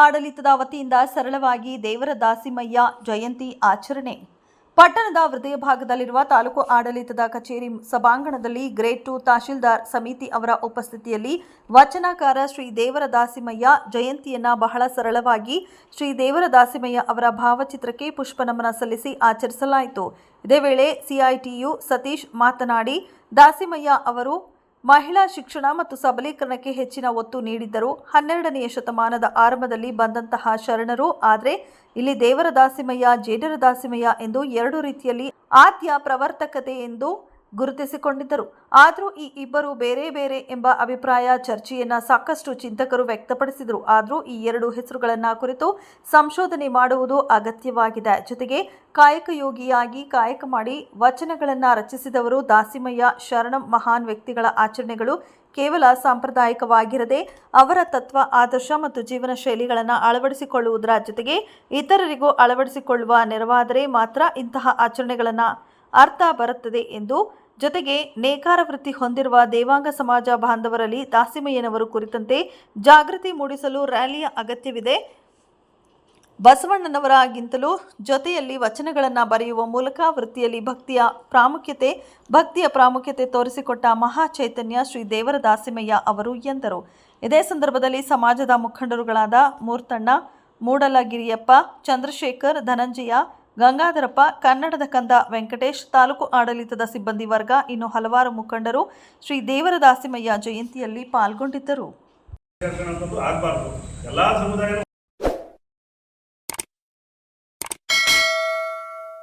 ಆಡಳಿತದ ವತಿಯಿಂದ ಸರಳವಾಗಿ ದೇವರ ದಾಸಿಮಯ್ಯ ಜಯಂತಿ ಆಚರಣೆ. ಪಟ್ಟಣದ ಹೃದಯ ಭಾಗದಲ್ಲಿರುವ ತಾಲೂಕು ಆಡಳಿತದ ಕಚೇರಿ ಸಭಾಂಗಣದಲ್ಲಿ ಗ್ರೇಡ್ 2 ತಹಶೀಲ್ದಾರ್ ಸಮಿತಿ ಅವರ ಉಪಸ್ಥಿತಿಯಲ್ಲಿ ವಚನಕಾರ ಶ್ರೀ ದೇವರ ದಾಸಿಮಯ್ಯ ಜಯಂತಿಯನ್ನ ಬಹಳ ಸರಳವಾಗಿ ಶ್ರೀ ದೇವರ ದಾಸಿಮಯ್ಯ ಅವರ ಭಾವಚಿತ್ರಕ್ಕೆ ಪುಷ್ಪನಮನ ಸಲ್ಲಿಸಿ ಆಚರಿಸಲಾಯಿತು. ಇದೇ ವೇಳೆ ಸಿಐಟಿಯು ಸತೀಶ್ ಮಾತನಾಡಿ, ದಾಸಿಮಯ್ಯ ಅವರು ಮಹಿಳಾ ಶಿಕ್ಷಣ ಮತ್ತು ಸಬಲೀಕರಣಕ್ಕೆ ಹೆಚ್ಚಿನ ಒತ್ತು ನೀಡಿದ್ದರು. 12ನೇ ಶತಮಾನದ ಆರಂಭದಲ್ಲಿ ಬಂದಂತಹ ಶರಣರು. ಆದರೆ ಇಲ್ಲಿ ದೇವರ ದಾಸಿಮಯ್ಯ, ಜೇಡರ ದಾಸಿಮಯ್ಯ ಎಂದು ಎರಡು ರೀತಿಯಲ್ಲಿ ಆದ್ಯ ಪ್ರವರ್ತಕತೆ ಎಂದು ಗುರುತಿಸಿಕೊಂಡಿದ್ದರು. ಆದರೂ ಈ ಇಬ್ಬರು ಬೇರೆ ಬೇರೆ ಎಂಬ ಅಭಿಪ್ರಾಯ ಚರ್ಚೆಯನ್ನ ಸಾಕಷ್ಟು ಚಿಂತಕರು ವ್ಯಕ್ತಪಡಿಸಿದರು. ಆದರೂ ಈ ಎರಡು ಹೆಸರುಗಳನ್ನು ಕುರಿತು ಸಂಶೋಧನೆ ಮಾಡುವುದು ಅಗತ್ಯವಾಗಿದೆ. ಜೊತೆಗೆ ಕಾಯಕಯೋಗಿಯಾಗಿ ಕಾಯಕ ಮಾಡಿ ವಚನಗಳನ್ನು ರಚಿಸಿದವರು ದಾಸಿಮಯ್ಯ. ಶರಣಂ ಮಹಾನ್ ವ್ಯಕ್ತಿಗಳ ಆಚರಣೆಗಳು ಕೇವಲ ಸಾಂಪ್ರದಾಯಿಕವಾಗಿರದೆ ಅವರ ತತ್ವ, ಆದರ್ಶ ಮತ್ತು ಜೀವನ ಶೈಲಿಗಳನ್ನು ಅಳವಡಿಸಿಕೊಳ್ಳುವುದರ ಜೊತೆಗೆ ಇತರರಿಗೂ ಅಳವಡಿಸಿಕೊಳ್ಳುವ ನೆರವಾದರೆ ಮಾತ್ರ ಇಂತಹ ಆಚರಣೆಗಳನ್ನು ಅರ್ಥ ಬರುತ್ತದೆ ಎಂದು ಜೊತೆಗೆ ನೇಕಾರ ವೃತ್ತಿ ಹೊಂದಿರುವ ದೇವಾಂಗ ಸಮಾಜ ಬಾಂಧವರಲ್ಲಿ ದಾಸಿಮಯ್ಯನವರು ಕುರಿತಂತೆ ಜಾಗೃತಿ ಮೂಡಿಸಲು ರ್ಯಾಲಿಯ ಅಗತ್ಯವಿದೆ. ಬಸವಣ್ಣನವರಾಗಿಂತಲೂ ಜೊತೆಯಲ್ಲಿ ವಚನಗಳನ್ನು ಬರೆಯುವ ಮೂಲಕ ವೃತ್ತಿಯಲ್ಲಿ ಭಕ್ತಿಯ ಪ್ರಾಮುಖ್ಯತೆ ತೋರಿಸಿಕೊಟ್ಟ ಮಹಾ ಚೈತನ್ಯ ಶ್ರೀ ದೇವರ ದಾಸಿಮಯ್ಯ ಅವರು ಎಂದರು. ಇದೇ ಸಂದರ್ಭದಲ್ಲಿ ಸಮಾಜದ ಮುಖಂಡರುಗಳಾದ ಮೂರ್ತಣ್ಣ, ಮೂಡಲಗಿರಿಯಪ್ಪ, ಚಂದ್ರಶೇಖರ್, ಧನಂಜಯ, ಗಂಗಾಧರಪ್ಪ, ಕನ್ನಡದ ಕಂದ ವೆಂಕಟೇಶ್, ತಾಲೂಕು ಆಡಳಿತದ ಸಿಬ್ಬಂದಿ ವರ್ಗ, ಇನ್ನು ಹಲವಾರು ಮುಖಂಡರು ಶ್ರೀ ದೇವರ ದಾಸಿಮಯ್ಯ ಜಯಂತಿಯಲ್ಲಿ ಪಾಲ್ಗೊಂಡಿದ್ದರು.